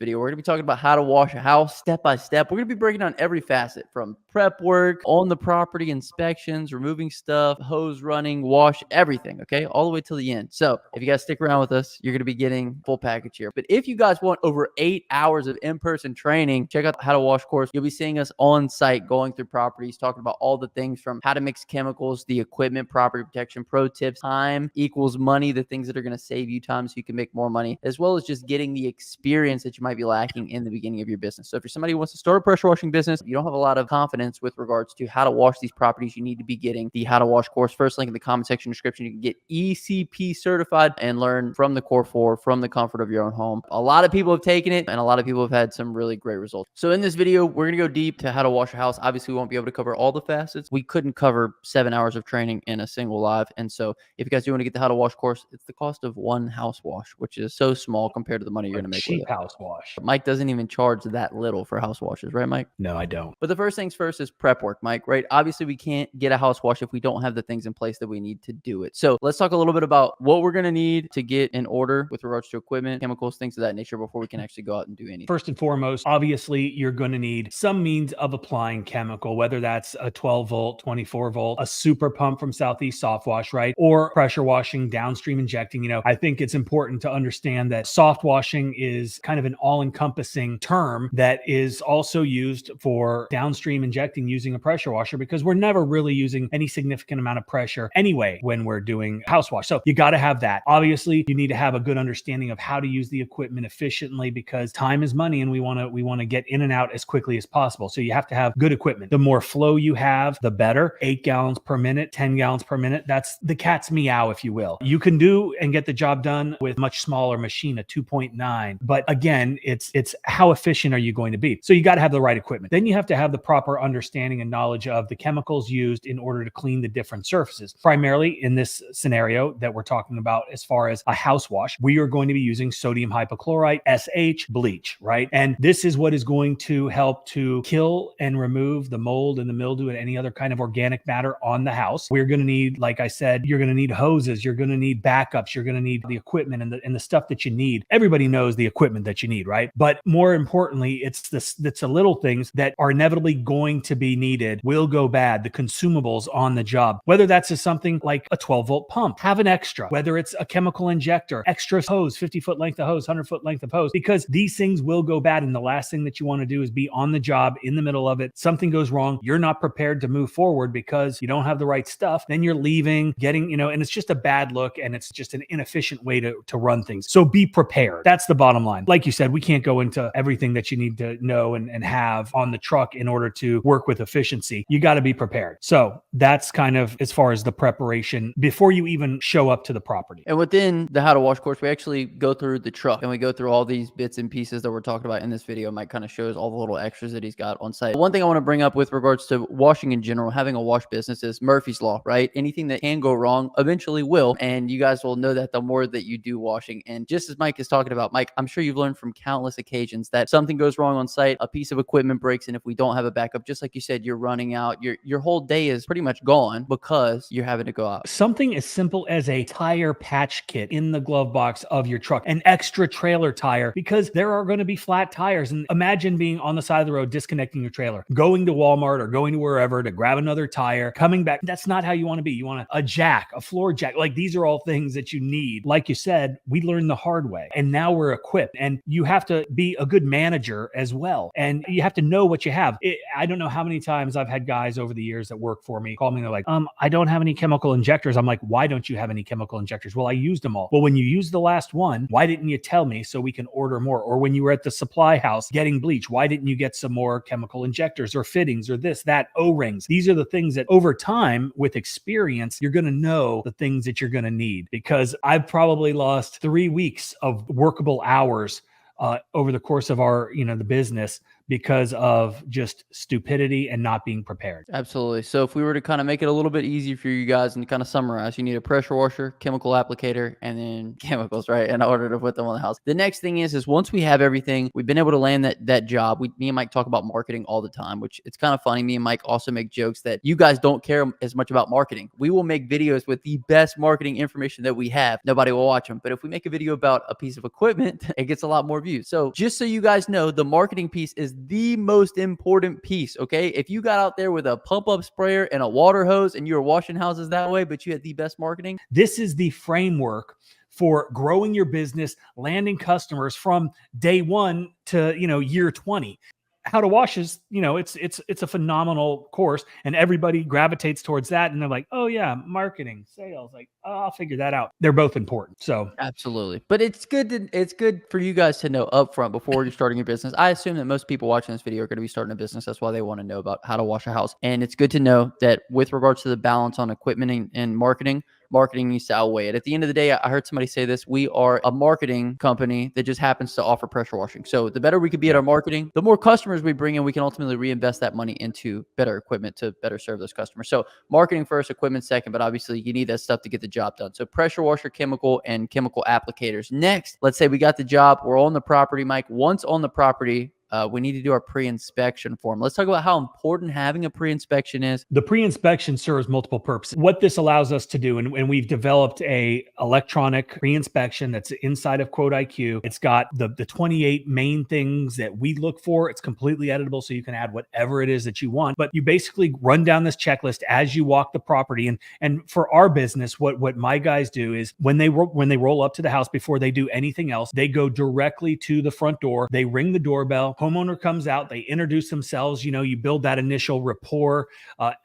video. We're going to be talking about how to wash a house step by step. We're going to be breaking down every facet from prep work, on the property, inspections, removing stuff, hose running, wash, everything, okay? All the way till the end. So if you guys stick around with us, you're going to be getting full package here. But if you guys want over 8 hours of in-person training, check out the How to Wash course. You'll be seeing us on site, going through properties, talking about all the things from how to mix chemicals, the equipment, property protection, pro tips, time equals money, the things that are going to save you time so you can make more money, as well as just getting the experience that you might be lacking in the beginning of your business. So if you're somebody who wants to start a pressure washing business, you don't have a lot of confidence with regards to how to wash these properties, you need to be getting the How to Wash course. First link in the comment section description. You can get ECP certified and learn from the core four, from the comfort of your own home. A lot of people have taken it and a lot of people have had some really great results. So in this video, we're going to go deep to how to wash a house. Obviously, we won't be able to cover all the facets. We couldn't cover 7 hours of training in a single live. And so if you guys do want to get the How to Wash course, it's the cost of one house wash, which is so small compared to the money you're going to make with it. House wash. Mike doesn't even charge that little for house washes, right, Mike? No, I don't. But the first things first is prep work, Mike, right? Obviously, we can't get a house wash if we don't have the things in place that we need to do it. So let's talk a little bit about what we're going to need to get in order with regards to equipment, chemicals, things of that nature before we can actually go out and do anything. First and foremost, obviously, you're going to need some means of applying chemical, whether that's a 12 volt, 24 volt, a super pump from Southeast Soft Wash, right? Or pressure washing, downstream injecting. I think it's important to understand that soft washing is kind of an all-encompassing term that is also used for downstream injecting using a pressure washer, because we're never really using any significant amount of pressure anyway when we're doing house wash. So you got to have that. Obviously, you need to have a good understanding of how to use the equipment efficiently, because time is money and we want to get in and out as quickly as possible. So you have to have good equipment. The more flow you have, the better. 8 gallons per minute, 10 gallons per minute. That's the cat's meow, if you will. You can do and get the job done with much smaller machine, a 2.9. But again, it's how efficient are you going to be? So you got to have the right equipment. Then you have to have the proper understanding and knowledge of the chemicals used in order to clean the different surfaces. Primarily in this scenario that we're talking about, as far as a house wash, we are going to be using sodium hypochlorite, SH, bleach, right? And this is what is going to help to kill and remove the mold and the mildew and any other kind of organic matter on the house. We're going to need, like I said, you're going to need hoses, you're going to need backups, you're going to need the equipment and the stuff that you need. Everybody knows the equipment that you need, right? But more importantly, it's the little things that are inevitably going to be needed, will go bad, the consumables on the job. Whether that's something like a 12 volt pump, have an extra. Whether it's a chemical injector, extra hose, 50-foot length of hose, 100-foot length of hose, because these things will go bad. And the last thing that you want to do is be on the job in the middle of it. Something goes wrong. You're not prepared to move forward because you don't have the right stuff. Then you're leaving, getting, and it's just a bad look and it's just an inefficient way to run things. So be prepared. That's the bottom line. Like you said, we can't go into everything that you need to know and have on the truck in order to work with efficiency. You got to be prepared. So that's kind of as far as the preparation before you even show up to the property. And within the How to Wash course, we actually go through the truck and we go through all these bits and pieces that we're talking about in this video. Mike kind of shows all the little extras that he's got on site. One thing I want to bring up with regards to washing in general, having a wash business, is Murphy's Law, right? Anything that can go wrong eventually will. And you guys will know that the more that you do washing. And just as Mike is talking about, Mike, I'm sure you've learned from countless occasions that something goes wrong on site, a piece of equipment breaks, and if we don't have a backup, just like you said, you're running out. Your whole day is pretty much gone because you're having to go out. Something as simple as a tire patch kit in the glove box of your truck, an extra trailer tire, because there are going to be flat tires. And imagine being on the side of the road, disconnecting your trailer, going to Walmart or going to wherever to grab another tire, coming back. That's not how you want to be. You want a jack, a floor jack. Like, these are all things that you need. Like you said, we learned the hard way and now we're equipped, and you have to be a good manager as well. And you have to know what you have. I don't know how many times I've had guys over the years that work for me call me. They're like, I don't have any chemical injectors. I'm like, why don't you have any chemical injectors? Well, I used them all. Well, when you used the last one, why didn't you tell me so we can order more? Or when you were at the supply house getting bleach, why didn't you get some more chemical injectors or fittings or this, that, O-rings? These are the things that over time with experience, you're going to know the things that you're going to need, because I've probably lost 3 weeks of workable hours over the course of our, the business, because of just stupidity and not being prepared. Absolutely. So if we were to kind of make it a little bit easier for you guys and kind of summarize, you need a pressure washer, chemical applicator, and then chemicals, right? In order to put them on the house. The next thing is once we have everything, we've been able to land that job. Me and Mike talk about marketing all the time, which it's kind of funny. Me and Mike also make jokes that you guys don't care as much about marketing. We will make videos with the best marketing information that we have. Nobody will watch them. But if we make a video about a piece of equipment, it gets a lot more views. So just so you guys know, the marketing piece is the most important piece, okay? If you got out there with a pump up sprayer and a water hose and you were washing houses that way, but you had the best marketing, this is the framework for growing your business, landing customers from day 1 to, year 20. How to wash is, it's a phenomenal course, and everybody gravitates towards that. And they're like, oh yeah, marketing, sales, like, oh, I'll figure that out. They're both important. So absolutely. But it's good for you guys to know upfront before you're starting your business. I assume that most people watching this video are going to be starting a business. That's why they want to know about how to wash a house. And it's good to know that with regards to the balance on equipment and marketing needs to outweigh it. At the end of the day, I heard somebody say this: we are a marketing company that just happens to offer pressure washing. So the better we could be at our marketing, the more customers we bring in, we can ultimately reinvest that money into better equipment to better serve those customers. So marketing first, equipment second, but obviously you need that stuff to get the job done. So pressure washer, chemical, and chemical applicators. Next, let's say we got the job, we're on the property, Mike. Once on the property, we need to do our pre-inspection form. Let's talk about how important having a pre-inspection is. The pre-inspection serves multiple purposes. What this allows us to do, and we've developed a electronic pre-inspection that's inside of QuoteIQ. It's got the 28 main things that we look for. It's completely editable, so you can add whatever it is that you want. But you basically run down this checklist as you walk the property. And for our business, what my guys do is when they roll up to the house, before they do anything else, they go directly to the front door. They ring the doorbell. Homeowner comes out, they introduce themselves. You build that initial rapport.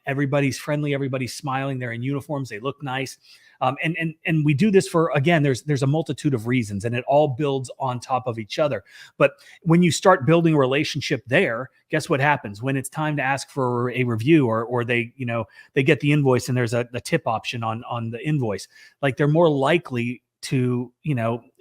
Everybody's friendly, everybody's smiling. They're in uniforms, they look nice. And we do this for, again, there's a multitude of reasons, and it all builds on top of each other. But when you start building a relationship there, guess what happens? When it's time to ask for a review, or they get the invoice and there's the tip option on the invoice, like they're more likely to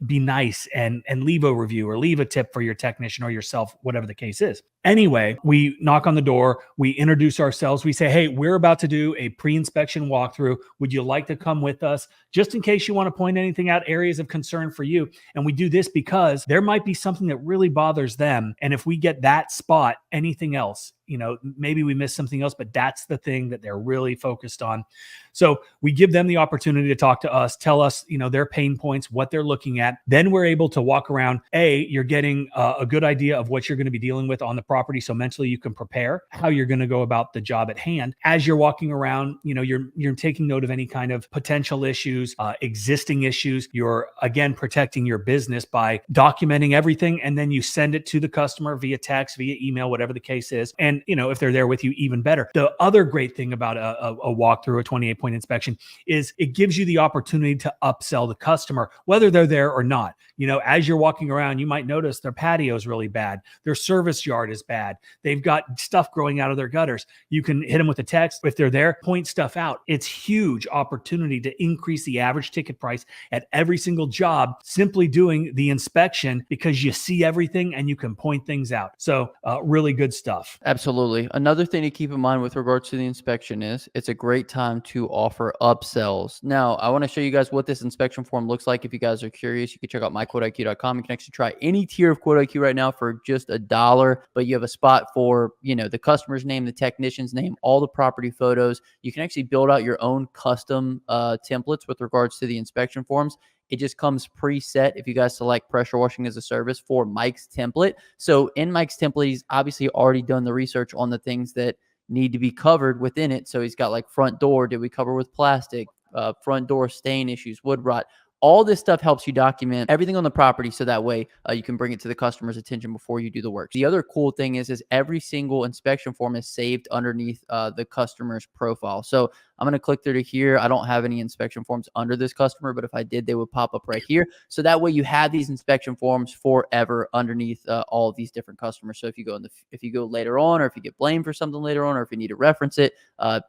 be nice and leave a review or leave a tip for your technician or yourself, whatever the case is. Anyway, we knock on the door, we introduce ourselves, we say, hey, we're about to do a pre-inspection walkthrough. Would you like to come with us? Just in case you want to point anything out, areas of concern for you. And we do this because there might be something that really bothers them. And if we get that spot, anything else, maybe we miss something else, but that's the thing that they're really focused on. So we give them the opportunity to talk to us, tell us, their pain points, what they're looking at. Then we're able to walk around. You're getting a good idea of what you're going to be dealing with on the property. So mentally you can prepare how you're going to go about the job at hand. As you're walking around, you're taking note of any kind of potential issues, existing issues. You're, again, protecting your business by documenting everything. And then you send it to the customer via text, via email, whatever the case is. And, if they're there with you, even better. The other great thing about a walkthrough, a 28-point inspection, is it gives you the opportunity to upsell the customer, whether they're there or not. As you're walking around, you might notice their patio is really bad. Their service yard is bad. They've got stuff growing out of their gutters. You can hit them with a text. If they're there, point stuff out. It's huge opportunity to increase the average ticket price at every single job, simply doing the inspection, because you see everything and you can point things out. So really good stuff. Absolutely. Another thing to keep in mind with regards to the inspection is it's a great time to offer upsells. Now, I want to show you guys what this inspection form looks like. If you guys are curious, you can check out myquoteiq.com. You can actually try any tier of QuoteIQ right now for just $1, but you have a spot for, the customer's name, the technician's name, all the property photos. You can actually build out your own custom templates with regards to the inspection forms. It just comes preset if you guys select pressure washing as a service for Mike's template. So in Mike's template, he's obviously already done the research on the things that need to be covered within it. So he's got like front door, did we cover with plastic, front door stain issues, wood rot. All this stuff helps you document everything on the property, so that way you can bring it to the customer's attention before you do the work. The other cool thing is every single inspection form is saved underneath the customer's profile. So I'm going to click through to here. I don't have any inspection forms under this customer, but if I did, they would pop up right here. So that way you have these inspection forms forever underneath all of these different customers. So if you go later on, or if you get blamed for something later on, or if you need to reference it,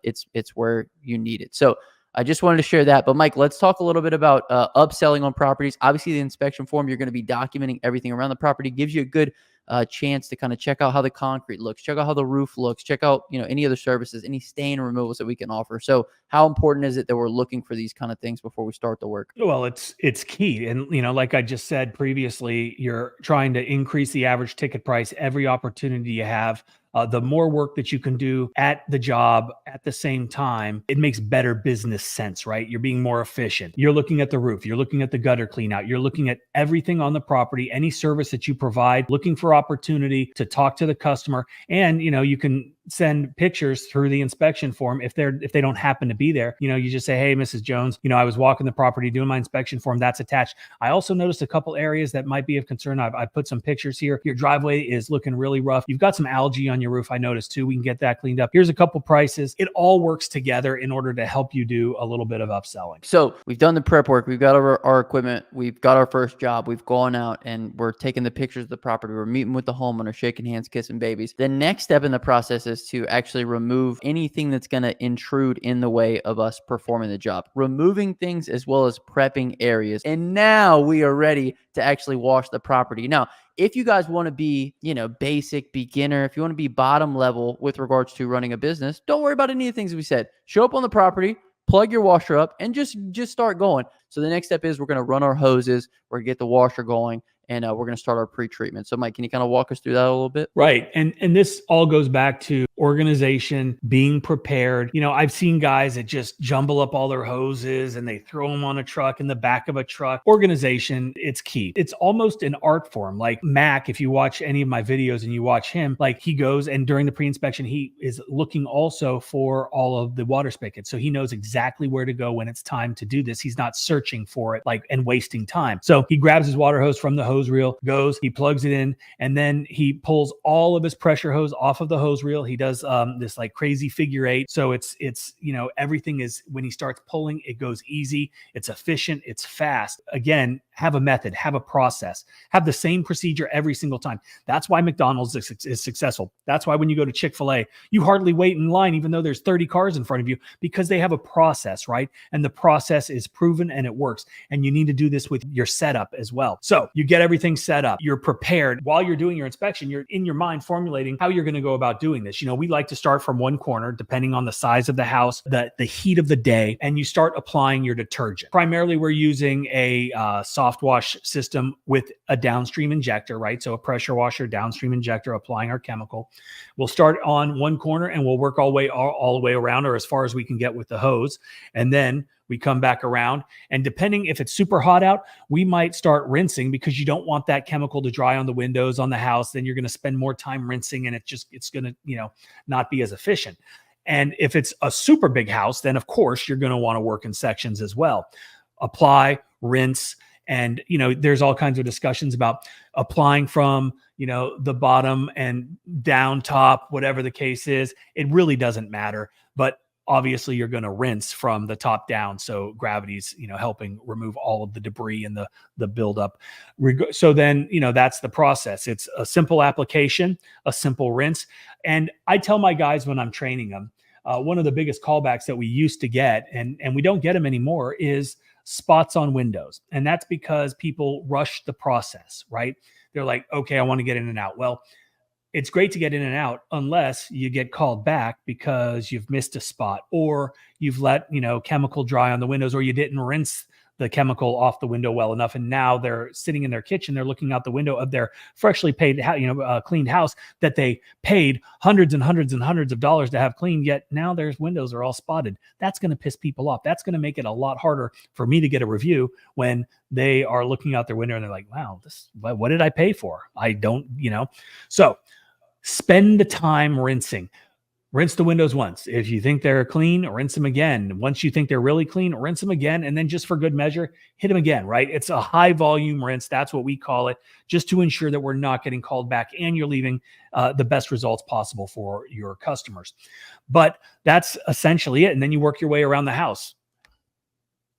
it's where you need it. So I just wanted to share that. But Mike, let's talk a little bit about upselling on properties. Obviously, the inspection form, you're going to be documenting everything around the property. Gives you a good a chance to kind of check out how the concrete looks, check out how the roof looks, check out, any other services, any stain removals that we can offer. So how important is it that we're looking for these kind of things before we start the work? Well, it's key. And like I just said previously, you're trying to increase the average ticket price every opportunity you have. The more work that you can do at the job at the same time, it makes better business sense, right? You're being more efficient. You're looking at the roof, you're looking at the gutter clean out, you're looking at everything on the property, any service that you provide, looking for opportunity to talk to the customer. And, you can send pictures through the inspection form if they don't happen to be there. You just say, hey, Mrs. Jones, I was walking the property doing my inspection form, that's attached. I also noticed a couple areas that might be of concern. I put some pictures here. Your driveway is looking really rough. You've got some algae on your roof, I noticed too. We can get that cleaned up. Here's a couple prices. It all works together in order to help you do a little bit of upselling. So we've done the prep work. We've got our equipment. We've got our first job. We've gone out and we're taking the pictures of the property. We're meeting with the homeowner, shaking hands, kissing babies. The next step in the process is to actually remove anything that's going to intrude in the way of us performing the job, removing things as well as prepping areas. And now we are ready to actually wash the property. Now, if you guys want to be, basic beginner, if you want to be bottom level with regards to running a business, don't worry about any of the things we said. Show up on the property, plug your washer up, and just start going. So the next step is we're going to run our hoses, we're going to get the washer going, and we're going to start our pre-treatment. So Mike, can you kind of walk us through that a little bit? Right. And this all goes back to organization, being prepared. I've seen guys that just jumble up all their hoses and they throw them on a truck in the back of a truck. Organization, it's key. It's almost an art form. Like Mac, if you watch any of my videos and you watch him, like he goes and during the pre-inspection, he is looking also for all of the water spigots. So he knows exactly where to go when it's time to do this. He's not searching for it and wasting time. So he grabs his water hose from the hose reel, goes, he plugs it in, and then he pulls all of his pressure hose off of the hose reel. He does this crazy figure eight. So it's everything is, when he starts pulling, it goes easy, it's efficient, it's fast. Again, have a method, have a process, have the same procedure every single time. That's why McDonald's is successful. That's why when you go to Chick-fil-A, you hardly wait in line, even though there's 30 cars in front of you, because they have a process, right? And the process is proven and it works. And you need to do this with your setup as well. So you get everything set up. You're prepared. While you're doing your inspection, you're in your mind formulating how you're going to go about doing this. We like to start from one corner, depending on the size of the house, the heat of the day, and you start applying your detergent. Primarily, we're using a soft wash system with a downstream injector, right? So a pressure washer, downstream injector, applying our chemical. We'll start on one corner and we'll work all the way around, or as far as we can get with the hose. And then we come back around, and depending if it's super hot out, we might start rinsing, because you don't want that chemical to dry on the windows on the house. Then you're going to spend more time rinsing, and it's going to, not be as efficient. And if it's a super big house, then of course you're going to want to work in sections as well. Apply, rinse, and there's all kinds of discussions about applying from the bottom and down top, whatever the case is. It really doesn't matter, but obviously you're going to rinse from the top down. So gravity's, helping remove all of the debris and the buildup. So then, that's the process. It's a simple application, a simple rinse. And I tell my guys when I'm training them, one of the biggest callbacks that we used to get, and we don't get them anymore, is spots on windows. And that's because people rush the process, right? They're like, okay, I want to get in and out. Well, it's great to get in and out unless you get called back because you've missed a spot, or you've let, chemical dry on the windows, or you didn't rinse the chemical off the window well enough. And now they're sitting in their kitchen, they're looking out the window of their freshly paid, cleaned house that they paid hundreds and hundreds and hundreds of dollars to have cleaned. Yet now their windows are all spotted. That's going to piss people off. That's going to make it a lot harder for me to get a review when they are looking out their window and they're like, wow, what did I pay for? I don't, so spend the time rinsing. Rinse the windows once. If you think they're clean, rinse them again. Once you think they're really clean, rinse them again. And then just for good measure, hit them again, right? It's a high volume rinse. That's what we call it, just to ensure that we're not getting called back and you're leaving the best results possible for your customers. But that's essentially it. And then you work your way around the house.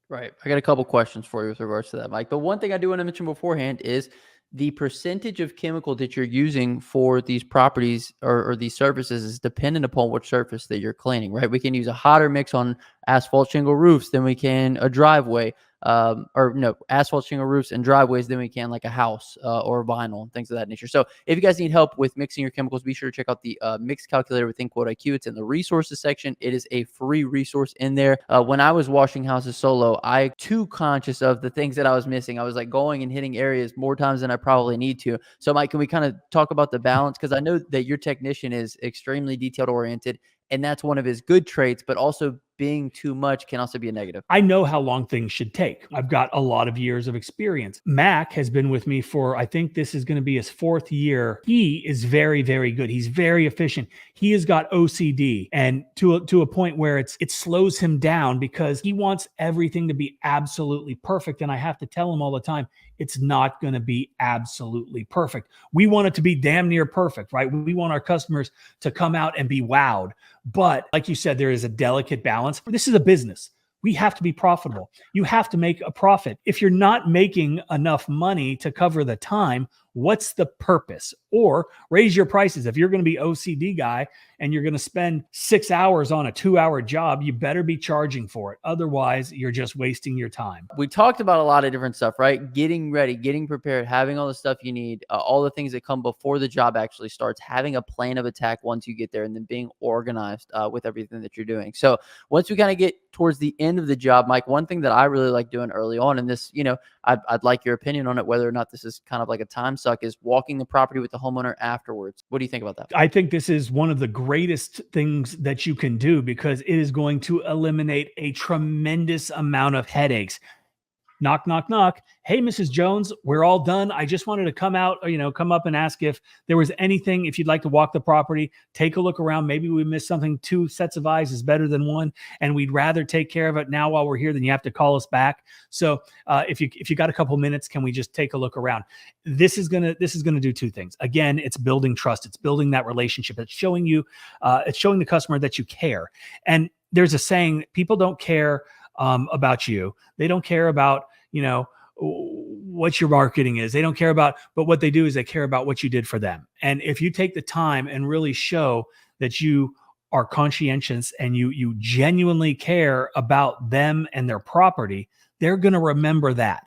Right. I got a couple questions for you with regards to that, Mike. But one thing I do want to mention beforehand is the percentage of chemical that you're using for these properties or these surfaces is dependent upon what surface that you're cleaning, right? We can use a hotter mix on asphalt shingle roofs than we can a driveway. Or no, asphalt shingle roofs and driveways than we can like a house or vinyl and things of that nature. So if you guys need help with mixing your chemicals, be sure to check out the mix calculator within QuoteIQ. It's in the resources section. It is a free resource in there. When I was washing houses solo, I too conscious of the things that I was missing. I was like going and hitting areas more times than I probably need to. So Mike, can we kind of talk about the balance? Because I know that your technician is extremely detailed oriented, and that's one of his good traits, but also being too much can also be a negative. I know how long things should take. I've got a lot of years of experience. Mac has been with me for, I think this is going to be his 4th year. He is very, very good. He's very efficient. He has got OCD, and to a point where it slows him down because he wants everything to be absolutely perfect. And I have to tell him all the time, it's not going to be absolutely perfect. We want it to be damn near perfect, right? We want our customers to come out and be wowed. But like you said, there is a delicate balance. This is a business. We have to be profitable. You have to make a profit. If you're not making enough money to cover the time, what's the purpose? Or raise your prices. If you're going to be OCD guy and you're going to spend 6 hours on a 2-hour job, you better be charging for it. Otherwise, you're just wasting your time. We talked about a lot of different stuff, right? Getting ready, getting prepared, having all the stuff you need, all the things that come before the job actually starts, having a plan of attack once you get there, and then being organized with everything that you're doing. So once we kind of get towards the end of the job, Mike, one thing that I really like doing early on, and this, I'd like your opinion on it, whether or not this is kind of like a time suck, is walking the property with the homeowner afterwards. What do you think about that? I think this is one of the greatest things that you can do because it is going to eliminate a tremendous amount of headaches. Knock, knock, knock. Hey, Mrs. Jones, we're all done. I just wanted to come up and ask if there was anything, if you'd like to walk the property, take a look around. Maybe we missed something. 2 sets of eyes is better than one. And we'd rather take care of it now while we're here than you have to call us back. So if you got a couple minutes, can we just take a look around? This is gonna do 2 things. Again, it's building trust. It's building that relationship. It's showing the customer that you care. And there's a saying, people don't care about you. They don't care about, what your marketing is. They don't care about, but what they do is they care about what you did for them. And if you take the time and really show that you are conscientious and you genuinely care about them and their property, they're going to remember that.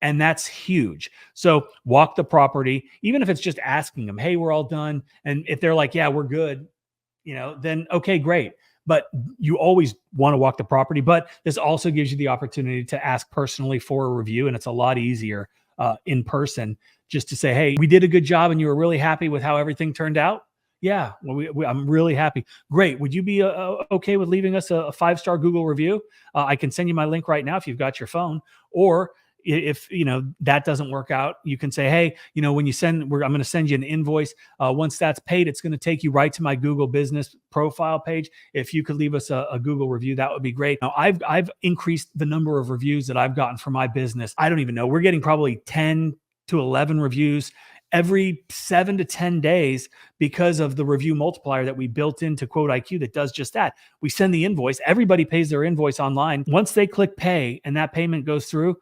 And that's huge. So walk the property, even if it's just asking them, hey, we're all done. And if they're like, yeah, we're good, then okay, great. But you always want to walk the property. But this also gives you the opportunity to ask personally for a review. And it's a lot easier in person just to say, hey, we did a good job and you were really happy with how everything turned out. Yeah, well, I'm really happy. Great. Would you be okay with leaving us a 5-star Google review? I can send you my link right now if you've got your phone. Or if that doesn't work out, you can say, hey, when you I'm going to send you an invoice. Once that's paid, it's going to take you right to my Google business profile page. If you could leave us a Google review, that would be great. Now I've increased the number of reviews that I've gotten for my business. I don't even know. We're getting probably 10 to 11 reviews every 7 to 10 days because of the review multiplier that we built into QuoteIQ that does just that. We send the invoice. Everybody pays their invoice online. Once they click pay and that payment goes through,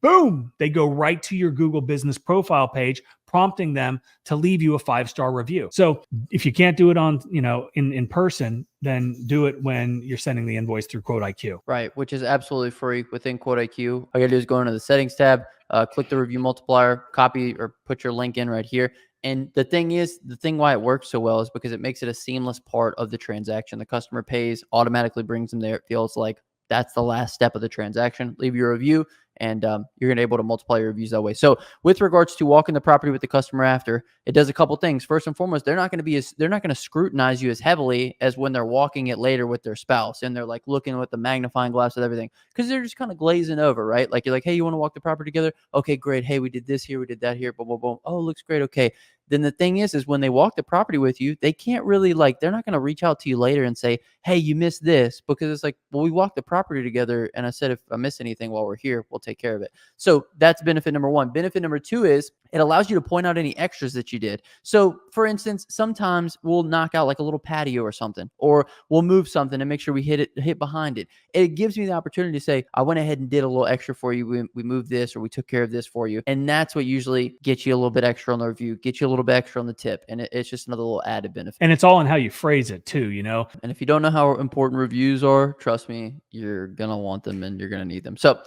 boom, they go right to your Google business profile page, prompting them to leave you a 5-star review. So if you can't do it on, in person, then do it when you're sending the invoice through QuoteIQ. Right, which is absolutely free within QuoteIQ. All you gotta do is go into the settings tab, click the review multiplier, copy or put your link in right here. And the thing why it works so well is because it makes it a seamless part of the transaction. The customer pays, automatically brings them there. It feels like that's the last step of the transaction. Leave your review, and you're going to be able to multiply your reviews that way. So with regards to walking the property with the customer after, it does a couple things. First and foremost, they're not going to scrutinize you as heavily as when they're walking it later with their spouse and they're like looking with the magnifying glass with everything, because they're just kind of glazing over, right? Like you're like, hey, you want to walk the property together? Okay, great. Hey, we did this here, we did that here, boom, boom, boom. Oh, looks great. Okay. Then the thing is when they walk the property with you, they can't really they're not going to reach out to you later and say, hey, you missed this, because it's like, well, we walked the property together. And I said, if I miss anything while we're here, we'll take care of it. So that's benefit number 1. Benefit number 2 is It allows you to point out any extras that you did. So for instance, sometimes we'll knock out like a little patio or something, or we'll move something and make sure we hit behind it. It gives me the opportunity to say, I went ahead and did a little extra for you. We moved this, or we took care of this for you. And that's what usually gets you a little bit extra on the review, get you a little bit extra on the tip. And it's just another little added benefit. And it's all in how you phrase it too, you know? And if you don't know how important reviews are, trust me, you're going to want them and you're going to need them. So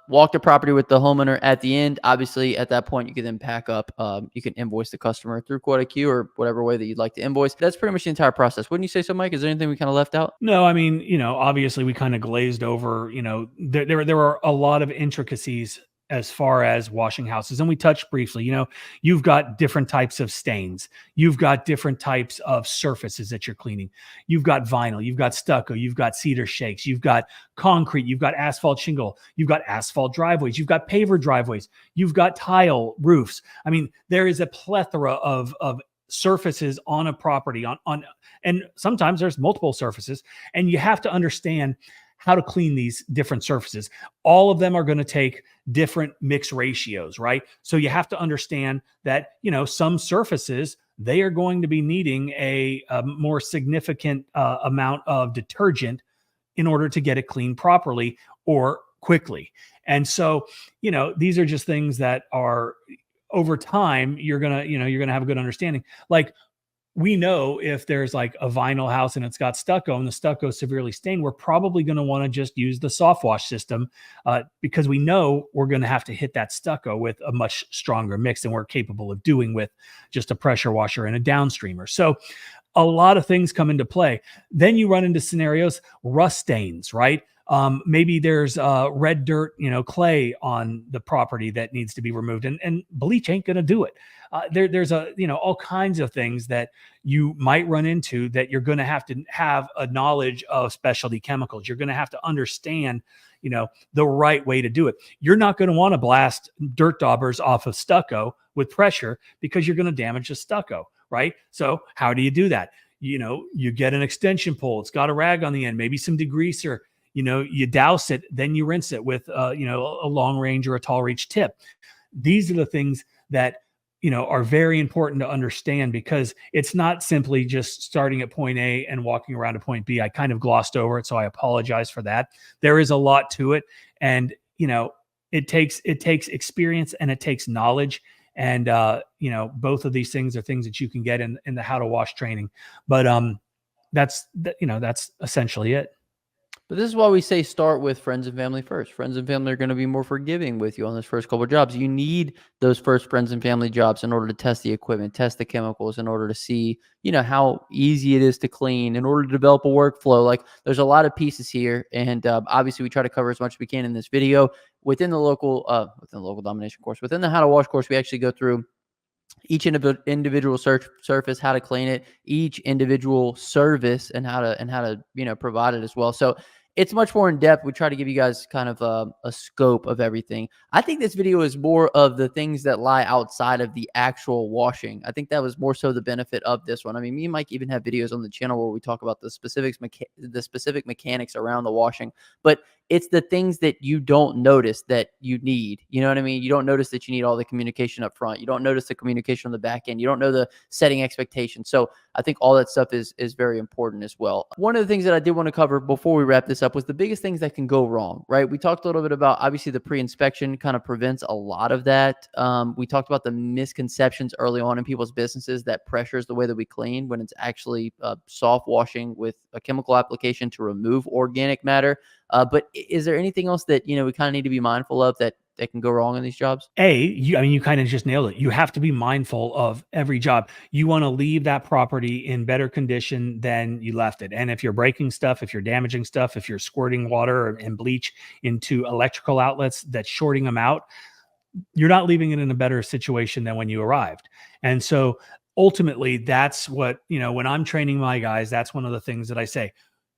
walk the property with the homeowner at the end. Obviously, at that point, you can then pack up. You can invoice the customer through QuoteIQ or whatever way that you'd like to invoice. That's pretty much the entire process. Wouldn't you say so, Mike? Is there anything we kind of left out? No, I mean, you know, obviously we kind of glazed over, you know, there are a lot of intricacies as far as washing houses. And we touched briefly, you know, you've got different types of stains. You've got different types of surfaces that you're cleaning. You've got vinyl, you've got stucco, you've got cedar shakes, you've got concrete, you've got asphalt shingle, you've got asphalt driveways, you've got paver driveways, you've got tile roofs. I mean, there is a plethora of surfaces on a property and sometimes there's multiple surfaces, and you have to understand how to clean these different surfaces. All of them are going to take different mix ratios, right? So you have to understand that, you know, some surfaces, they are going to be needing a more significant amount of detergent in order to get it cleaned properly or quickly. And so, you know, these are just things that are over time, you're going to have a good understanding. Like, we know if there's like a vinyl house and it's got stucco and the stucco is severely stained, we're probably going to want to just use the soft wash system because we know we're going to have to hit that stucco with a much stronger mix than we're capable of doing with just a pressure washer and a downstreamer. So a lot of things come into play. Then you run into scenarios, rust stains, right? Maybe there's red dirt, you know, clay on the property that needs to be removed, and bleach ain't going to do it. There's all kinds of things that you might run into that you're going to have a knowledge of specialty chemicals. You're going to have to understand, you know, the right way to do it. You're not going to want to blast dirt daubers off of stucco with pressure because you're going to damage the stucco, right? So how do you do that? You know, you get an extension pole. It's got a rag on the end, maybe some degreaser. You know, you douse it, then you rinse it with, a long range or a tall reach tip. These are the things that, you know, are very important to understand, because it's not simply just starting at point A and walking around to point B. I kind of glossed over it, so I apologize for that. There is a lot to it. And, you know, it takes experience and it takes knowledge. And, both of these things are things that you can get in the how to wash training. But that's essentially it. But this is why we say start with friends and family first. Friends and family are going to be more forgiving with you on those first couple of jobs. You need those first friends and family jobs in order to test the equipment, test the chemicals, in order to see, you know, how easy it is to clean, in order to develop a workflow. Like, there's a lot of pieces here. And obviously we try to cover as much as we can in this video. Within the local domination course, within the how to wash course, we actually go through each individual surface, how to clean it, each individual service, and how to provide it as well. So it's much more in depth. We try to give you guys kind of a scope of everything. I think this video is more of the things that lie outside of the actual washing. I think that was more so the benefit of this one. I mean, me and Mike even have videos on the channel where we talk about the specific mechanics around the washing, but it's the things that you don't notice that you need. You know what I mean? You don't notice that you need all the communication up front. You don't notice the communication on the back end. You don't know the setting expectations. So I think all that stuff is very important as well. One of the things that I did want to cover before we wrap this up was the biggest things that can go wrong, right? We talked a little bit about, obviously, the pre-inspection kind of prevents a lot of that. We talked about the misconceptions early on in people's businesses that pressure is the way that we clean, when it's actually soft washing with a chemical application to remove organic matter. But is there anything else that, we kind of need to be mindful of that can go wrong in these jobs? You kind of just nailed it. You have to be mindful of every job. You want to leave that property in better condition than you left it. And if you're breaking stuff, if you're damaging stuff, if you're squirting water and bleach into electrical outlets that's shorting them out, you're not leaving it in a better situation than when you arrived. And so ultimately, that's what, when I'm training my guys, that's one of the things that I say.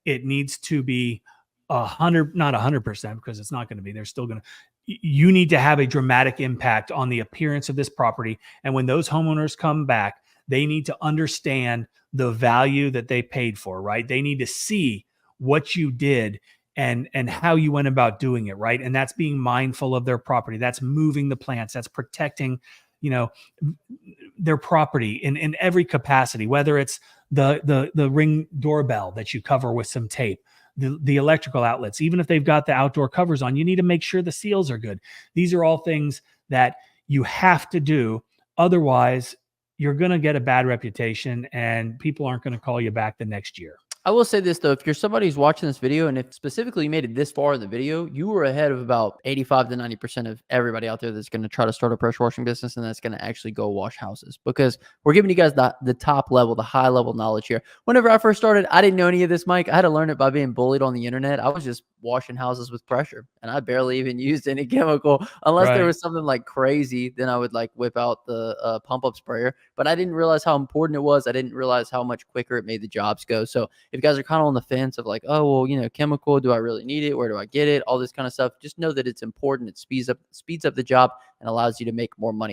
It needs to be 100, not 100%, because it's not going to be. They're still going to. You need to have a dramatic impact on the appearance of this property. And when those homeowners come back, they need to understand the value that they paid for, right? They need to see what you did and how you went about doing it, right? And that's being mindful of their property. That's moving the plants. That's protecting their property in every capacity, whether it's the ring doorbell that you cover with some tape, the electrical outlets, even if they've got the outdoor covers on, you need to make sure the seals are good. These are all things that you have to do. Otherwise, you're going to get a bad reputation and people aren't going to call you back the next year. I will say this though, if you're somebody who's watching this video, and if specifically you made it this far in the video, you were ahead of about 85 to 90% of everybody out there that's going to try to start a pressure washing business and that's going to actually go wash houses, because we're giving you guys the top level, the high level knowledge here. Whenever I first started, I didn't know any of this, Mike. I had to learn it by being bullied on the internet. I was just washing houses with pressure and I barely even used any chemical unless there was something like crazy. Then I would like whip out the pump up sprayer, but I didn't realize how important it was. I didn't realize how much quicker it made the jobs go. So if you guys are kind of on the fence of like, oh, well, chemical, do I really need it? Where do I get it? All this kind of stuff. Just know that it's important. It speeds up the job and allows you to make more money.